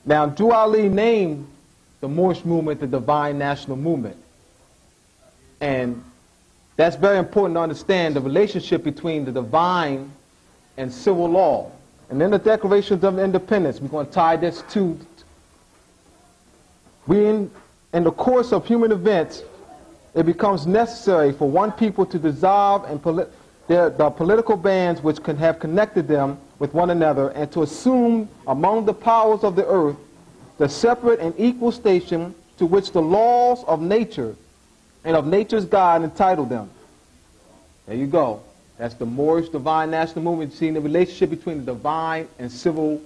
Now, Drew Ali named the Moorish movement the Divine National Movement. And that's very important to understand the relationship between the divine and civil law. And in the Declaration of Independence, we're going to tie this to, in the course of human events, it becomes necessary for one people to dissolve the political bands which can have connected them with one another, and to assume among the powers of the earth the separate and equal station to which the laws of nature and of nature's God entitle them. There you go. That's the Moorish Divine National Movement, seeing the relationship between the divine and civil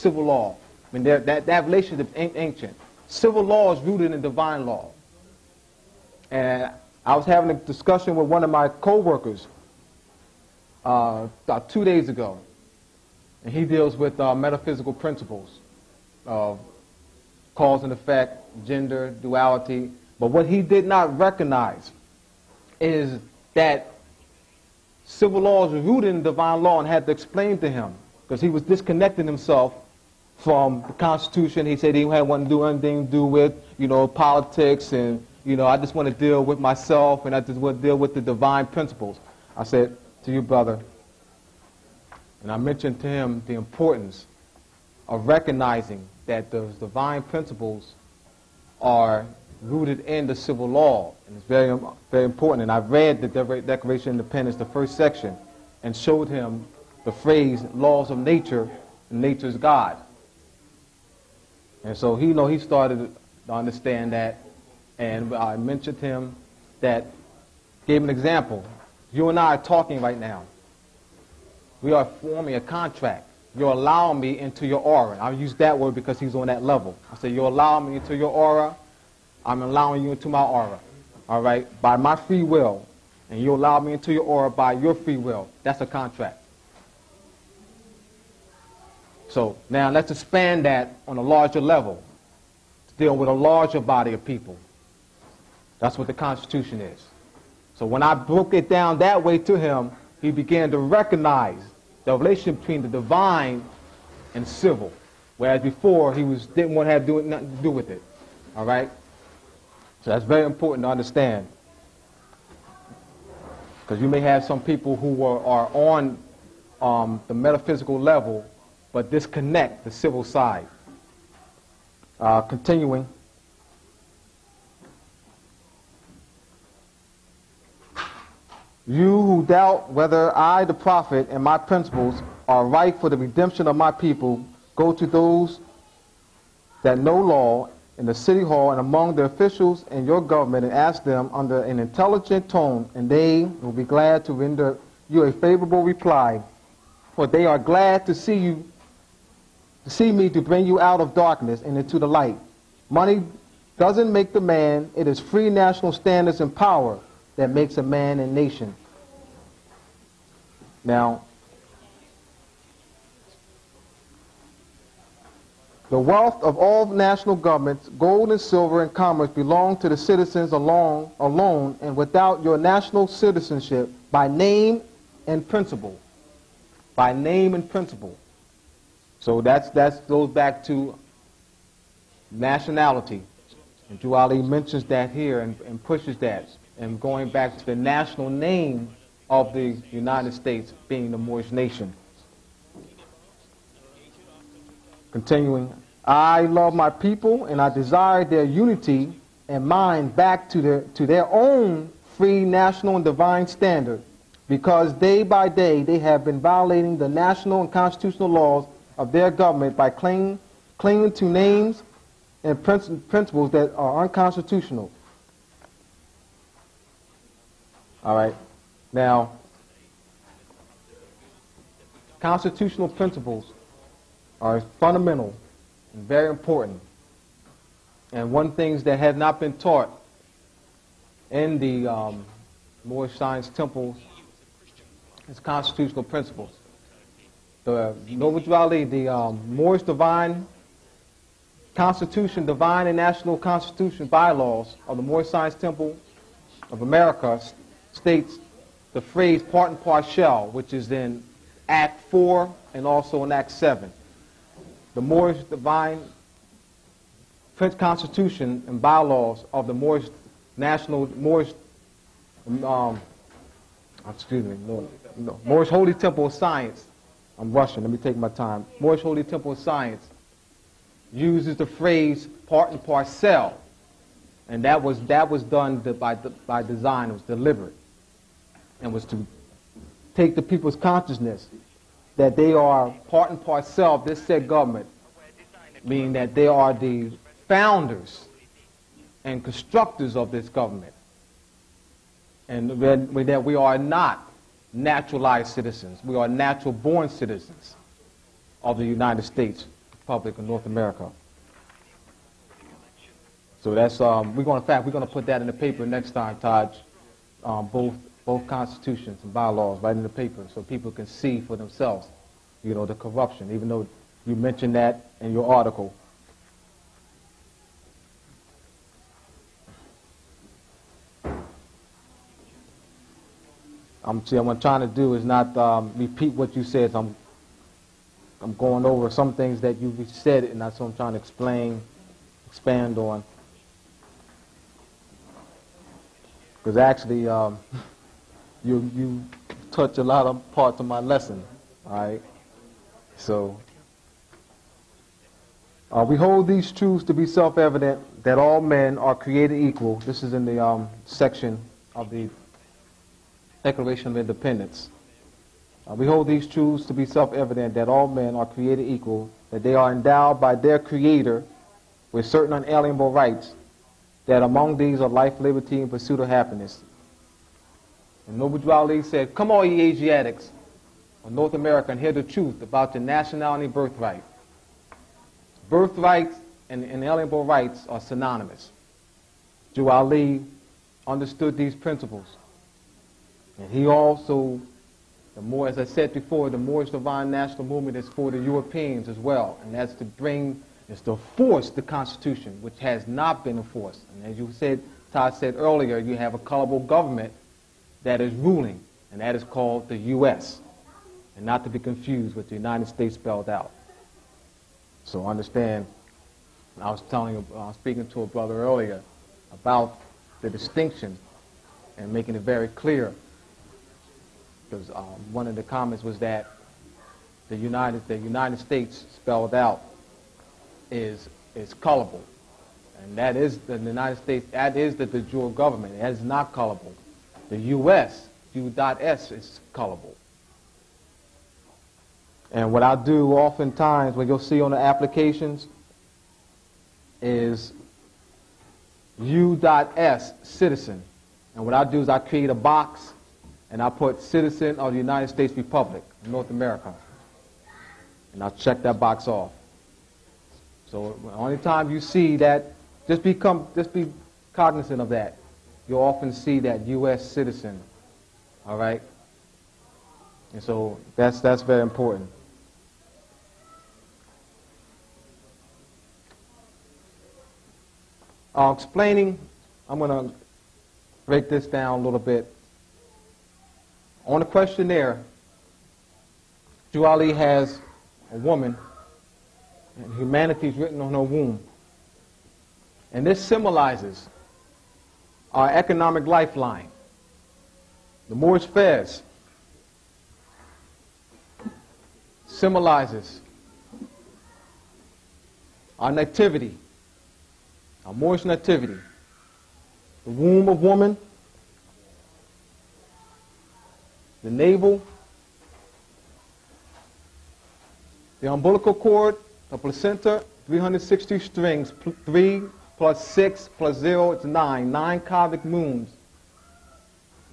law. I mean, that relationship is ancient. Civil law is rooted in divine law. And I was having a discussion with one of my co-workers about 2 days ago. And he deals with metaphysical principles of cause and effect, gender, duality. But what he did not recognize is that civil laws were rooted in divine law, and had to explain to him, because he was disconnecting himself from the Constitution. He said he didn't want to do anything to do with, politics, and, I just want to deal with myself, and I just want to deal with the divine principles. I said to you, brother, and I mentioned to him the importance of recognizing that those divine principles are rooted in the civil law, and it's very, very important. And I read the Declaration of Independence, the first section, and showed him the phrase "laws of nature," and nature's God. And so he started to understand that, and I mentioned to him that, gave him an example. You and I are talking right now. We are forming a contract. You're allowing me into your aura. I'll use that word because he's on that level. I say, you're allowing me into your aura. I'm allowing you into my aura, all right, by my free will. And you allow me into your aura by your free will. That's a contract. So now let's expand that on a larger level, to deal with a larger body of people. That's what the Constitution is. So when I broke it down that way to him, he began to recognize the relationship between the divine and civil, whereas before he didn't want to have nothing to do with it, all right? So that's very important to understand, because you may have some people who are on the metaphysical level but disconnect the civil side. Continuing. You who doubt whether I, the prophet, and my principles are right for the redemption of my people, go to those that know law in the city hall and among the officials in your government, and ask them under an intelligent tone, and they will be glad to render you a favorable reply, for they are glad to see me, to bring you out of darkness and into the light. Money doesn't make the man. It is free national standards and power that makes a man and nation. Now, the wealth of all national governments, gold and silver and commerce, belong to the citizens alone and without your national citizenship, by name and principle. By name and principle. So that goes back to nationality. And Drew Ali mentions that here and pushes that. And going back to the national name of the United States being the Moorish nation. Continuing, I love my people, and I desire their unity and mind back to their own free national and divine standard, because day by day they have been violating the national and constitutional laws of their government by clinging to names and principles that are unconstitutional. All right. Now, constitutional principles are fundamental and very important. And one thing that has not been taught in the Moorish Science temples is constitutional principles. The Moorish Divine Constitution, Divine and National Constitution bylaws of the Moorish Science Temple of America states the phrase part and partial, which is in Act 4 and also in Act 7. The Moorish Divine French Constitution and bylaws of the Moorish National Moorish Moorish Holy Temple of Science. I'm Russian, let me take my time. Moorish Holy Temple of Science uses the phrase part and parcel, and that was done by design. It was deliberate, and was to take the people's consciousness that they are part and parcel of this said government, meaning that they are the founders and constructors of this government, and that we are not naturalized citizens. We are natural-born citizens of the United States Republic of North America. So that's we're going to put that in the paper next time, Taj. Both constitutions and bylaws right in the paper, so people can see for themselves, you know, the corruption. Even though you mentioned that in your article. What I'm trying to do is not repeat what you said. I'm going over some things that you said, and that's what I'm trying to expand on. Because actually, you touch a lot of parts of my lesson. All right. So we hold these truths to be self-evident that all men are created equal. This is in the section of the Declaration of Independence. We hold these truths to be self-evident that all men are created equal, that they are endowed by their Creator with certain unalienable rights, that among these are life, liberty, and pursuit of happiness. And Noble Ali said, "Come all ye Asiatics of North America and hear the truth about your nationality and birthright." Birthrights and inalienable rights are synonymous. Joe Ali understood these principles. And he also, as I said before, the Moorish Divine National Movement is for the Europeans as well. And that's to force the Constitution, which has not been enforced. And as you said, Todd said earlier, you have a culpable government that is ruling, and that is called the U.S., and not to be confused with the United States spelled out. So understand, I was speaking to a brother earlier about the distinction and making it very clear. Because one of the comments was that the United States spelled out is colorable, and that is the United States. That is the de jure government. It is not colorable. The U.S. U.S. is colorable. And what I do oftentimes, what you'll see on the applications, is U.S. citizen. And what I do is I create a box, and I put citizen of the United States Republic of North America. And I'll check that box off. So the only time you see that, just be cognizant of that. You'll often see that U.S. citizen. All right? And so that's very important. Explaining, I'm going to break this down a little bit. On the questionnaire, Juali has a woman, and humanity is written on her womb. And this symbolizes our economic lifeline. The Moorish Fez symbolizes our nativity, our Moorish nativity. The womb of woman, the navel, the umbilical cord, the placenta, 360 strings, 3 plus 6 plus 0, it's 9. 9 cosmic moons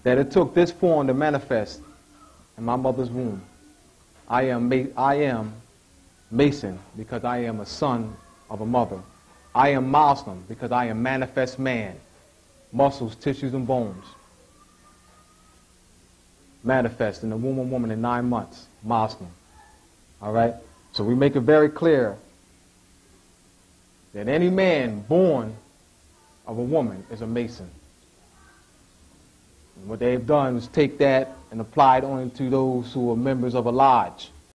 that it took this form to manifest in my mother's womb. I am Mason because I am a son of a mother. I am Muslim because I am manifest man, muscles, tissues, and bones. Manifest in the womb of woman in 9 months, Muslim. All right? So we make it very clear that any man born of a woman is a Mason. And what they've done is take that and apply it only to those who are members of a lodge.